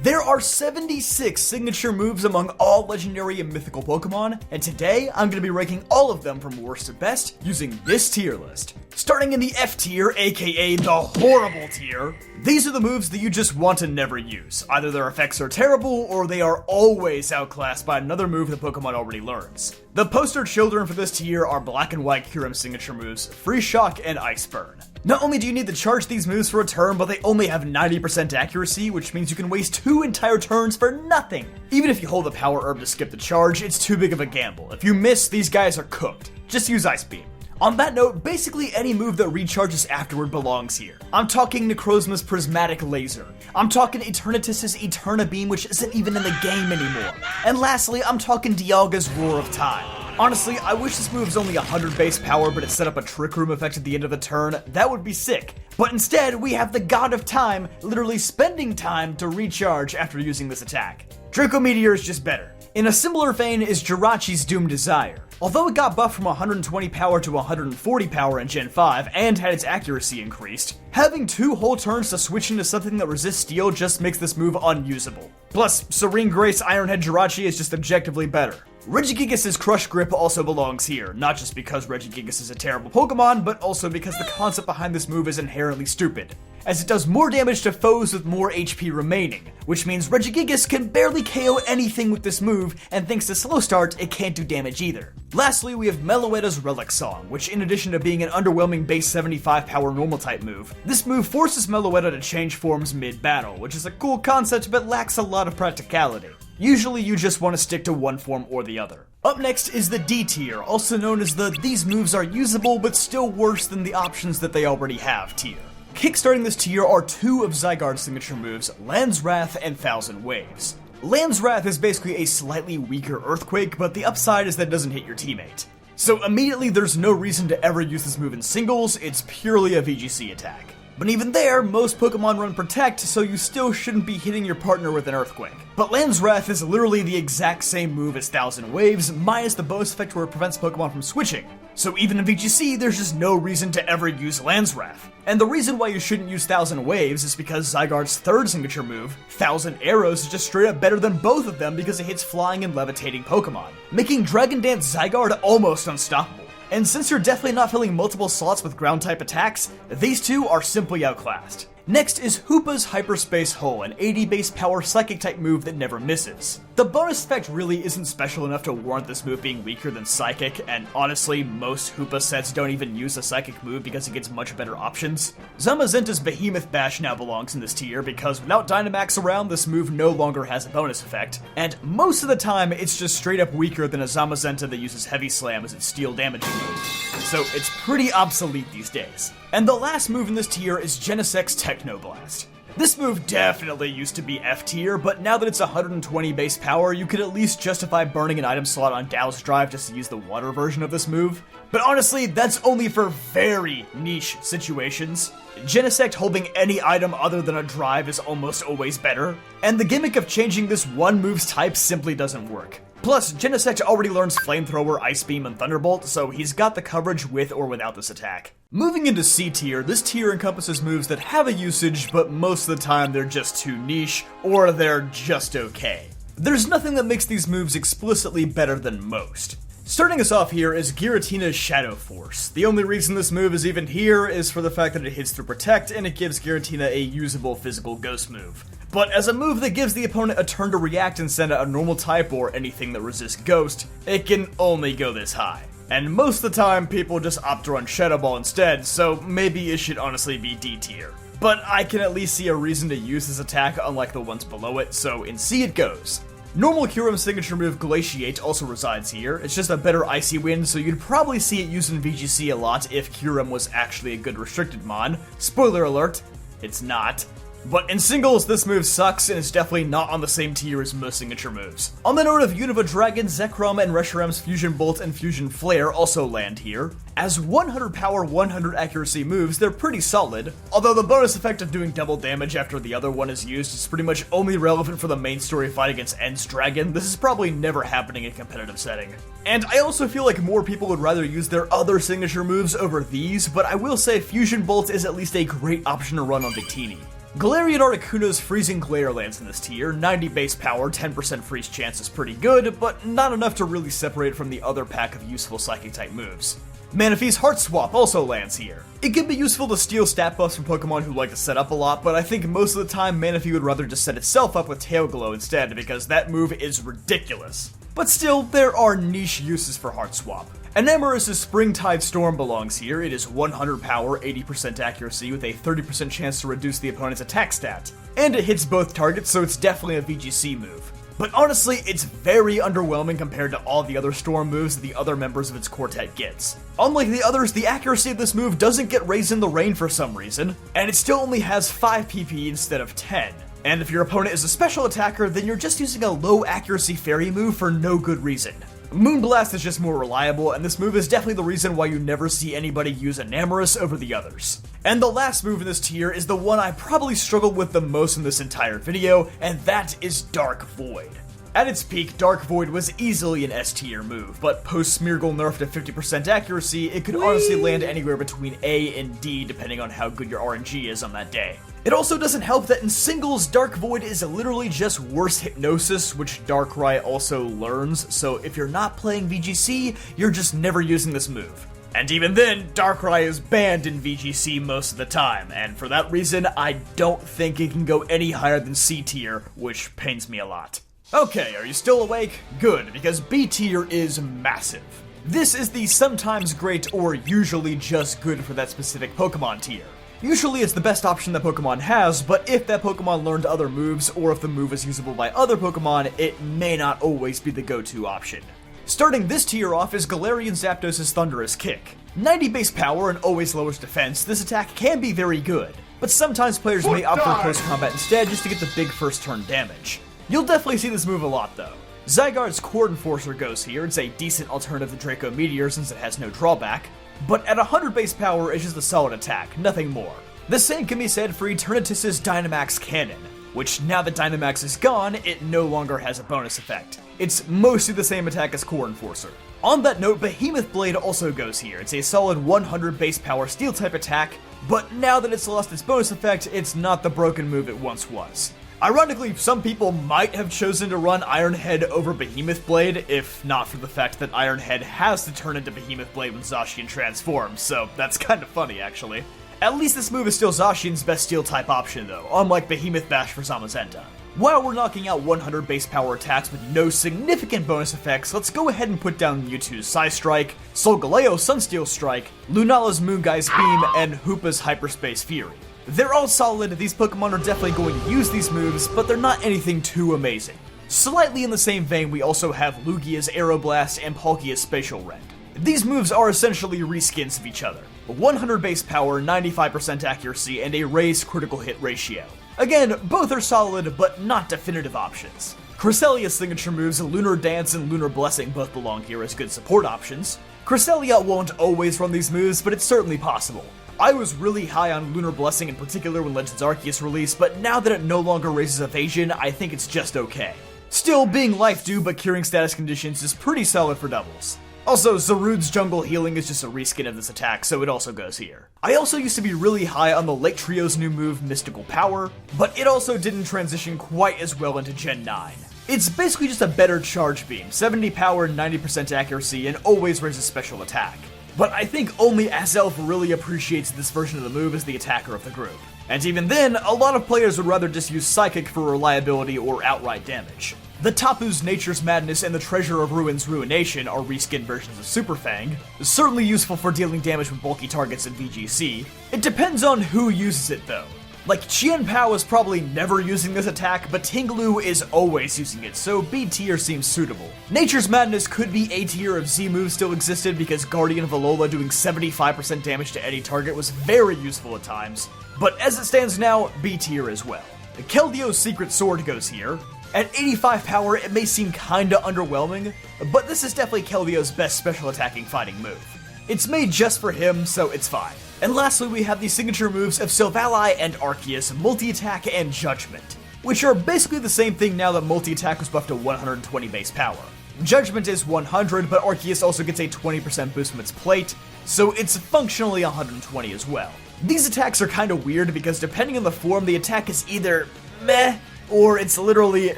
There are 76 signature moves among all legendary and mythical Pokemon, and today I'm going to be ranking all of them from worst to best using this tier list. Starting in the F tier, aka the horrible tier, these are the moves that you just want to never use. Either their effects are terrible, or they are always outclassed by another move the Pokemon already learns. The poster children for this tier are Black and White Kyurem signature moves, Freeze Shock and Ice Burn. Not only do you need to charge these moves for a turn, but they only have 90% accuracy, which means you can waste 2 entire turns for nothing. Even if you hold the power herb to skip the charge, it's too big of a gamble. If you miss, these guys are cooked. Just use Ice Beam. On that note, basically any move that recharges afterward belongs here. I'm talking Necrozma's Prismatic Laser. I'm talking Eternatus's Eterna Beam, which isn't even in the game anymore. And lastly, I'm talking Dialga's Roar of Time. Honestly, I wish this move was only 100 base power, but it set up a Trick Room effect at the end of the turn. That would be sick. But instead, we have the God of Time literally spending time to recharge after using this attack. Draco Meteor is just better. In a similar vein is Jirachi's Doom Desire. Although it got buffed from 120 power to 140 power in Gen 5 and had its accuracy increased, having 2 whole turns to switch into something that resists steel just makes this move unusable. Plus, Serene Grace Ironhead Jirachi is just objectively better. Regigigas' Crush Grip also belongs here, not just because Regigigas is a terrible Pokemon, but also because the concept behind this move is inherently stupid, as it does more damage to foes with more HP remaining, which means Regigigas can barely KO anything with this move, and thanks to Slow Start, it can't do damage either. Lastly, we have Meloetta's Relic Song, which in addition to being an underwhelming base 75 power normal type move, this move forces Meloetta to change forms mid-battle, which is a cool concept but lacks a lot of practicality. Usually you just want to stick to one form or the other. Up next is the D tier, also known as the these moves are usable but still worse than the options that they already have tier. Kickstarting this tier are 2 of Zygarde's signature moves, Land's Wrath and Thousand Waves. Land's Wrath is basically a slightly weaker Earthquake, but the upside is that it doesn't hit your teammate. So immediately there's no reason to ever use this move in singles, it's purely a VGC attack. But even there, most Pokemon run Protect, so you still shouldn't be hitting your partner with an Earthquake. But Land's Wrath is literally the exact same move as Thousand Waves, minus the bonus effect where it prevents Pokemon from switching. So even in VGC, there's just no reason to ever use Land's Wrath. And the reason why you shouldn't use Thousand Waves is because Zygarde's third signature move, Thousand Arrows, is just straight up better than both of them because it hits flying and levitating Pokemon, making Dragon Dance Zygarde almost unstoppable. And since you're definitely not filling multiple slots with ground-type attacks, these 2 are simply outclassed. Next is Hoopa's Hyperspace Hole, an 80 base power Psychic-type move that never misses. The bonus effect really isn't special enough to warrant this move being weaker than Psychic, and honestly, most Hoopa sets don't even use a Psychic move because it gets much better options. Zamazenta's Behemoth Bash now belongs in this tier because without Dynamax around, this move no longer has a bonus effect, and most of the time, it's just straight up weaker than a Zamazenta that uses Heavy Slam as its steel damaging move. So it's pretty obsolete these days. And the last move in this tier is Genesect's Technoblast. This move definitely used to be F tier, but now that it's 120 base power, you could at least justify burning an item slot on Dow's Drive just to use the water version of this move. But honestly, that's only for very niche situations. Genesect holding any item other than a drive is almost always better, and the gimmick of changing this one move's type simply doesn't work. Plus, Genesect already learns Flamethrower, Ice Beam, and Thunderbolt, so he's got the coverage with or without this attack. Moving into C tier, this tier encompasses moves that have a usage, but most of the time they're just too niche, or they're just okay. There's nothing that makes these moves explicitly better than most. Starting us off here is Giratina's Shadow Force. The only reason this move is even here is for the fact that it hits through Protect, and it gives Giratina a usable physical ghost move. But as a move that gives the opponent a turn to react and send out a normal type or anything that resists Ghost, it can only go this high. And most of the time, people just opt to run Shadow Ball instead, so maybe it should honestly be D tier. But I can at least see a reason to use this attack unlike the ones below it, so in C it goes. Normal Kyurem's signature move Glaciate also resides here. It's just a better Icy Wind, so you'd probably see it used in VGC a lot if Kyurem was actually a good restricted mon. Spoiler alert, it's not. But in singles, this move sucks and is definitely not on the same tier as most signature moves. On the note of Unova Dragon, Zekrom and Reshiram's Fusion Bolt and Fusion Flare also land here. As 100 power, 100 accuracy moves, they're pretty solid, although the bonus effect of doing double damage after the other one is used is pretty much only relevant for the main story fight against End's Dragon. This is probably never happening in a competitive setting. And I also feel like more people would rather use their other signature moves over these, but I will say Fusion Bolt is at least a great option to run on Victini. Galarian Articuno's Freezing Glare lands in this tier. 90 base power, 10% freeze chance is pretty good, but not enough to really separate it from the other pack of useful Psychic-type moves. Manaphy's Heart Swap also lands here. It can be useful to steal stat buffs from Pokemon who like to set up a lot, but I think most of the time Manaphy would rather just set itself up with Tail Glow instead, because that move is ridiculous. But still, there are niche uses for Heart Swap. Enamorus' Springtide Storm belongs here. It is 100 power, 80% accuracy, with a 30% chance to reduce the opponent's attack stat. And it hits both targets, so it's definitely a VGC move. But honestly, it's very underwhelming compared to all the other Storm moves that the other members of its quartet gets. Unlike the others, the accuracy of this move doesn't get raised in the rain for some reason, and it still only has 5 PP instead of 10. And if your opponent is a special attacker, then you're just using a low accuracy fairy move for no good reason. Moonblast is just more reliable, and this move is definitely the reason why you never see anybody use Enamorus over the others. And the last move in this tier is the one I probably struggled with the most in this entire video, and that is Dark Void. At its peak, Dark Void was easily an S tier move, but post Smeargle nerf to 50% accuracy, it could honestly land anywhere between A and D depending on how good your RNG is on that day. It also doesn't help that in singles, Dark Void is literally just worse Hypnosis, which Darkrai also learns, so if you're not playing VGC, you're just never using this move. And even then, Darkrai is banned in VGC most of the time, and for that reason, I don't think it can go any higher than C tier, which pains me a lot. Okay, are you still awake? Good, because B tier is massive. This is the sometimes great or usually just good for that specific Pokemon tier. Usually it's the best option that Pokemon has, but if that Pokemon learned other moves, or if the move is usable by other Pokemon, it may not always be the go-to option. Starting this tier off is Galarian Zapdos' Thunderous Kick. 90 base power and always lowers defense, this attack can be very good, but sometimes players may opt for close combat instead just to get the big first turn damage. You'll definitely see this move a lot though. Zygarde's Cord Enforcer goes here. It's a decent alternative to Draco Meteor since it has no drawback, but at 100 base power it's just a solid attack, nothing more. The same can be said for Eternatus' Dynamax Cannon, which now that Dynamax is gone, it no longer has a bonus effect. It's mostly the same attack as Core Enforcer. On that note, Behemoth Blade also goes here. It's a solid 100 base power steel type attack, but now that it's lost its bonus effect, it's not the broken move it once was. Ironically, some people might have chosen to run Iron Head over Behemoth Blade, if not for the fact that Iron Head has to turn into Behemoth Blade when Zacian transforms, so that's kinda funny actually. At least this move is still Zacian's best steel type option though, unlike Behemoth Bash for Zamazenta. While we're knocking out 100 base power attacks with no significant bonus effects, let's go ahead and put down Mewtwo's Psystrike, Solgaleo's Sunsteel Strike, Lunala's Moongeist Beam, and Hoopa's Hyperspace Fury. They're all solid, these Pokemon are definitely going to use these moves, but they're not anything too amazing. Slightly in the same vein, we also have Lugia's Aeroblast and Palkia's Spatial Rend. These moves are essentially reskins of each other. 100 base power, 95% accuracy, and a raised critical hit ratio. Again, both are solid, but not definitive options. Cresselia's signature moves, Lunar Dance and Lunar Blessing, both belong here as good support options. Cresselia won't always run these moves, but it's certainly possible. I was really high on Lunar Blessing in particular when Legends Arceus released, but now that it no longer raises evasion, I think it's just okay. Still, being life due but curing status conditions is pretty solid for doubles. Also, Zarude's Jungle Healing is just a reskin of this attack, so it also goes here. I also used to be really high on the Lake Trio's new move, Mystical Power, but it also didn't transition quite as well into Gen 9. It's basically just a better charge beam, 70 power, 90% accuracy, and always raises special attack. But I think only Azelf really appreciates this version of the move as the attacker of the group. And even then, a lot of players would rather just use Psychic for reliability or outright damage. The Tapu's Nature's Madness and the Treasure of Ruin's Ruination are reskin versions of Super Fang, certainly useful for dealing damage with bulky targets in VGC. It depends on who uses it though. Like, Chien Pao is probably never using this attack, but Tinglu is always using it, so B tier seems suitable. Nature's Madness could be A tier if Z moves still existed, because Guardian of Alola doing 75% damage to any target was very useful at times, but as it stands now, B tier as well. Keldio's Secret Sword goes here. At 85 power, it may seem kinda underwhelming, but this is definitely Keldio's best special attacking fighting move. It's made just for him, so it's fine. And lastly, we have the signature moves of Silvally and Arceus, Multi-Attack and Judgment, which are basically the same thing now that Multi-Attack was buffed to 120 base power. Judgment is 100, but Arceus also gets a 20% boost from its plate, so it's functionally 120 as well. These attacks are kinda weird because depending on the form, the attack is either meh, or it's literally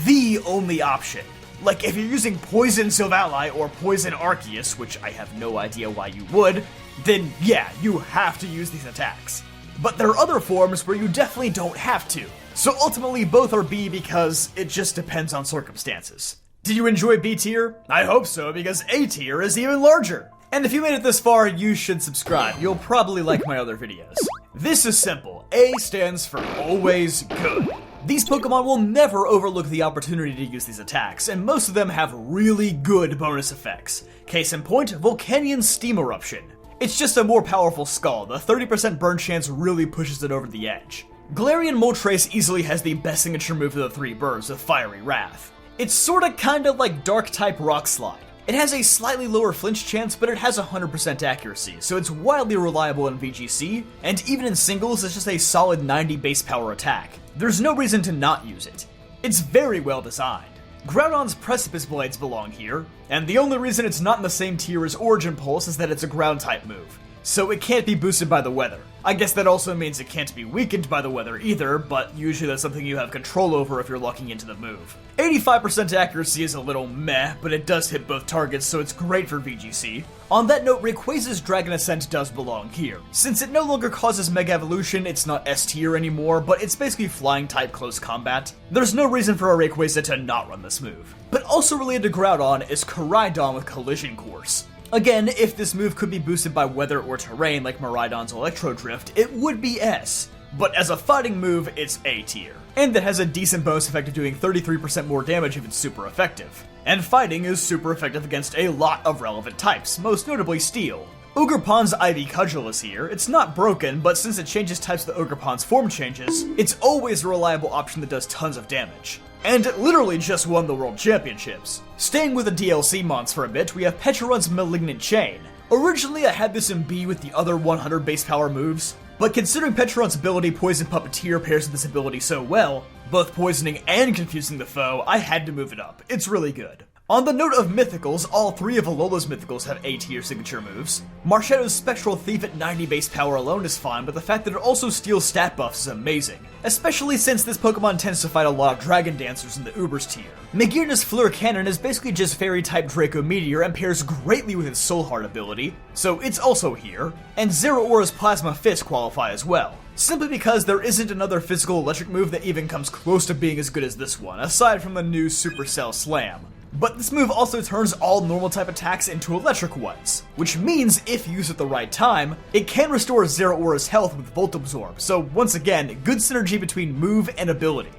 the only option. Like if you're using Poison Sylvali or Poison Arceus, which I have no idea why you would, then yeah, you have to use these attacks. But there are other forms where you definitely don't have to. So ultimately both are B because it just depends on circumstances. Did you enjoy B tier? I hope so, because A tier is even larger. And if you made it this far, you should subscribe. You'll probably like my other videos. This is simple. A stands for always good. These Pokemon will never overlook the opportunity to use these attacks, and most of them have really good bonus effects. Case in point, Volcanion Steam Eruption. It's just a more powerful Scald. The 30% burn chance really pushes it over the edge. Galarian Moltres easily has the best signature move of the three birds with Fiery Wrath. It's sorta kinda like Dark-type Rock Slide. It has a slightly lower flinch chance, but it has 100% accuracy, so it's wildly reliable in VGC, and even in singles it's just a solid 90 base power attack. There's no reason to not use it. It's very well designed. Groudon's Precipice Blades belong here, and the only reason it's not in the same tier as Origin Pulse is that it's a ground-type move, so it can't be boosted by the weather. I guess that also means it can't be weakened by the weather either, but usually that's something you have control over if you're locking into the move. 85% accuracy is a little meh, but it does hit both targets, so it's great for VGC. On that note, Rayquaza's Dragon Ascent does belong here. Since it no longer causes Mega Evolution, it's not S tier anymore, but it's basically flying type close combat. There's no reason for a Rayquaza to not run this move. But also related to Groudon is Koraidon with Collision Course. Again, if this move could be boosted by weather or terrain like Miraidon's Electro Drift, it would be S. But as a fighting move, it's A tier. And it has a decent bonus effect of doing 33% more damage if it's super effective. And fighting is super effective against a lot of relevant types, most notably Steel. Ogerpon's Ivy Cudgel is here. It's not broken, but since it changes types the Ogerpon's form changes, it's always a reliable option that does tons of damage. And it literally just won the World Championships. Staying with the DLC mons for a bit, we have Pecharunt's Malignant Chain. Originally I had this in B with the other 100 base power moves, but considering Pecharunt's ability Poison Puppeteer pairs with this ability so well, both poisoning and confusing the foe, I had to move it up. It's really good. On the note of mythicals, all three of Alola's mythicals have A tier signature moves. Marshallow's Spectral Thief at 90 base power alone is fine, but the fact that it also steals stat buffs is amazing. Especially since this Pokemon tends to fight a lot of Dragon Dancers in the Ubers tier. Magearna's Fleur Cannon is basically just Fairy-type Draco Meteor and pairs greatly with its Soul Heart ability, so it's also here. And Zeraora's Plasma Fist qualify as well. Simply because there isn't another physical electric move that even comes close to being as good as this one, aside from the new Supercell Slam. But this move also turns all normal type attacks into electric ones, which means if used at the right time, it can restore Zeraora's health with Volt Absorb, so once again, good synergy between move and ability.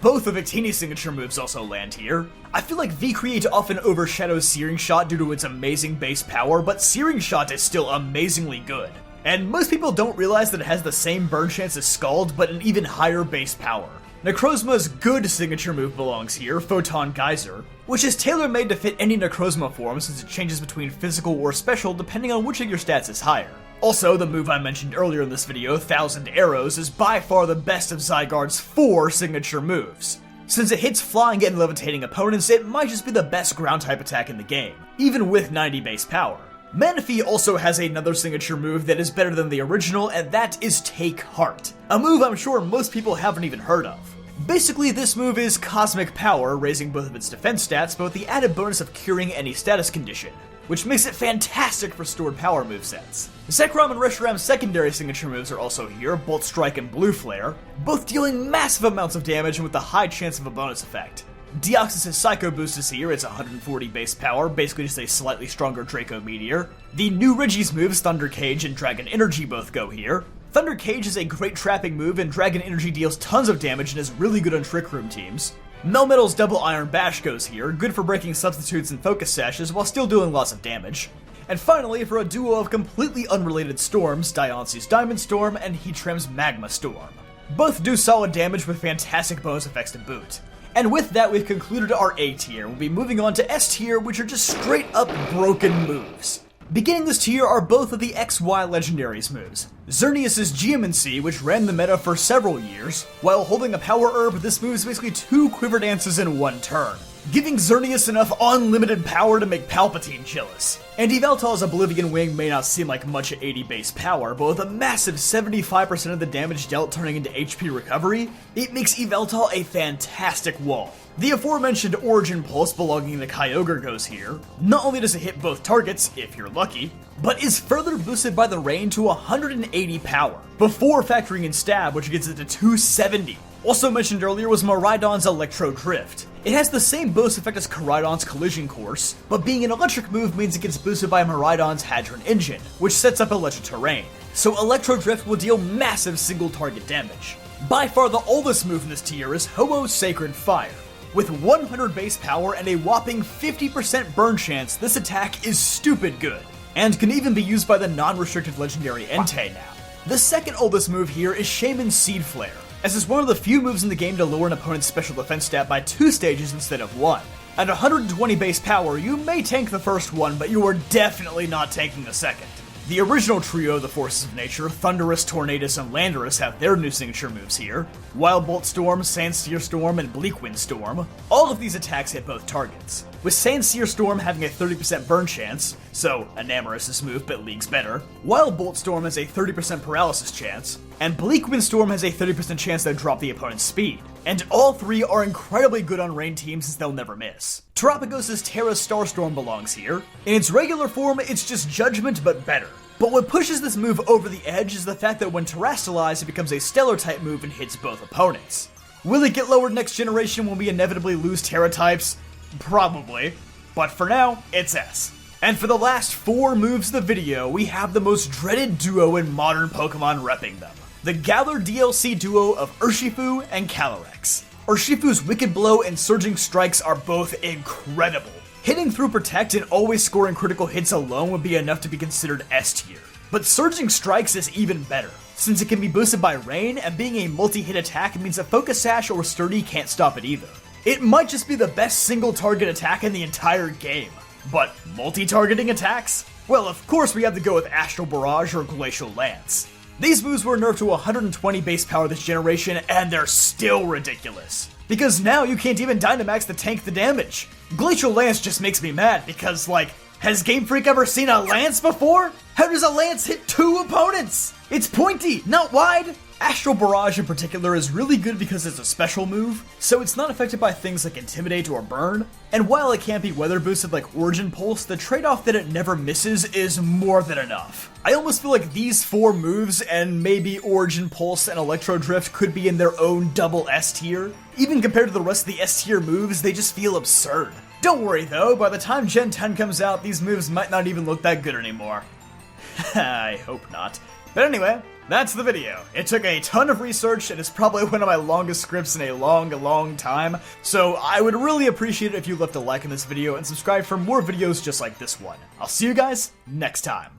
Both of Victini's signature moves also land here. I feel like V-Create often overshadows Searing Shot due to its amazing base power, but Searing Shot is still amazingly good. And most people don't realize that it has the same burn chance as Scald, but an even higher base power. Necrozma's good signature move belongs here, Photon Geyser, which is tailor-made to fit any Necrozma form since it changes between physical or special depending on which of your stats is higher. Also, the move I mentioned earlier in this video, 1000 Arrows, is by far the best of Zygarde's 4 signature moves. Since it hits flying and levitating opponents, it might just be the best ground-type attack in the game, even with 90 base power. Manaphy also has another signature move that is better than the original, and that is Take Heart, a move I'm sure most people haven't even heard of. Basically, this move is Cosmic Power, raising both of its defense stats, but with the added bonus of curing any status condition, which makes it fantastic for stored power movesets. Zekrom and Reshiram's secondary signature moves are also here, Bolt Strike and Blue Flare, both dealing massive amounts of damage and with a high chance of a bonus effect. Deoxys' Psycho Boost is here, it's 140 base power, basically just a slightly stronger Draco Meteor. The new Regi's moves, Thunder Cage and Dragon Energy, both go here. Thunder Cage is a great trapping move, and Dragon Energy deals tons of damage and is really good on Trick Room teams. Melmetal's Double Iron Bash goes here, good for breaking substitutes and focus sashes while still doing lots of damage. And finally, for a duo of completely unrelated storms, Diance's Diamond Storm and Heatram's Magma Storm. Both do solid damage with fantastic bonus effects to boot. And with that, we've concluded our A tier. We'll be moving on to S tier, which are just straight up broken moves. Beginning this tier are both of the XY Legendaries moves. Xerneas' Geomancy, which ran the meta for several years. While holding a Power Herb, this move is basically 2 Quiver Dances in one turn. giving Xerneas enough unlimited power to make Palpatine jealous. And Yveltal's Oblivion Wing may not seem like much at 80 base power, but with a massive 75% of the damage dealt turning into HP recovery, it makes Yveltal a fantastic wall. The aforementioned Origin Pulse belonging to Kyogre goes here. Not only does it hit both targets, if you're lucky, but is further boosted by the rain to 180 power, before factoring in Stab, which gets it to 270. Also mentioned earlier was Miraidon's Electro Drift. It has the same boost effect as Koraidon's Collision Course, but being an electric move means it gets boosted by Miraidon's Hadron Engine, which sets up Electric Terrain. So Electro Drift will deal massive single target damage. By far the oldest move in this tier is Ho-Oh's Sacred Fire. With 100 base power and a whopping 50% burn chance, this attack is stupid good, and can even be used by the non-restricted legendary Entei now. The second oldest move here is Shaman's Seed Flare, as it's one of the few moves in the game to lower an opponent's special defense stat by 2 stages instead of 1. At 120 base power, you may tank the first one, but you are definitely not tanking the second. The original trio of the Forces of Nature, Thundurus, Tornadus, and Landorus have their new signature moves here. Wild Bolt Storm, Sandsear Storm, and Bleak Wind Storm. All of these attacks hit both targets, with Sandsear Storm having a 30% burn chance, so Enamorus' move but leagues better. Wild Bolt Storm has a 30% paralysis chance, and Bleak Wind Storm has a 30% chance to drop the opponent's speed. And all three are incredibly good on rain teams since they'll never miss. Terapagos' Terra Starstorm belongs here. In its regular form, it's just Judgment but better. But what pushes this move over the edge is the fact that when terastallized, it becomes a Stellar type move and hits both opponents. Will it get lowered next generation when we inevitably lose Terra types? Probably. But for now, it's S. And for the last 4 moves of the video, we have the most dreaded duo in modern Pokemon repping them. The Galar DLC duo of Urshifu and Calyrex. Urshifu's Wicked Blow and Surging Strikes are both incredible. Hitting through Protect and always scoring critical hits alone would be enough to be considered S tier. But Surging Strikes is even better, since it can be boosted by Rain, and being a multi-hit attack means that Focus Sash or Sturdy can't stop it either. It might just be the best single target attack in the entire game. But multi-targeting attacks? Well, of course we have to go with Astral Barrage or Glacial Lance. These moves were nerfed to 120 base power this generation, and they're still ridiculous. Because now you can't even Dynamax to tank the damage. Glacial Lance just makes me mad because, like, has Game Freak ever seen a Lance before? How does a Lance hit 2 opponents? It's pointy, not wide. Astral Barrage in particular is really good because it's a special move, so it's not affected by things like Intimidate or Burn, and while it can't be weather boosted like Origin Pulse, the trade-off that it never misses is more than enough. I almost feel like these 4 moves and maybe Origin Pulse and Electro Drift could be in their own double S tier. Even compared to the rest of the S tier moves, they just feel absurd. Don't worry though, by the time Gen 10 comes out, these moves might not even look that good anymore. I hope not. But anyway, that's the video. It took a ton of research and is probably one of my longest scripts in a long time, so I would really appreciate it if you left a like on this video and subscribe for more videos just like this one. I'll see you guys next time.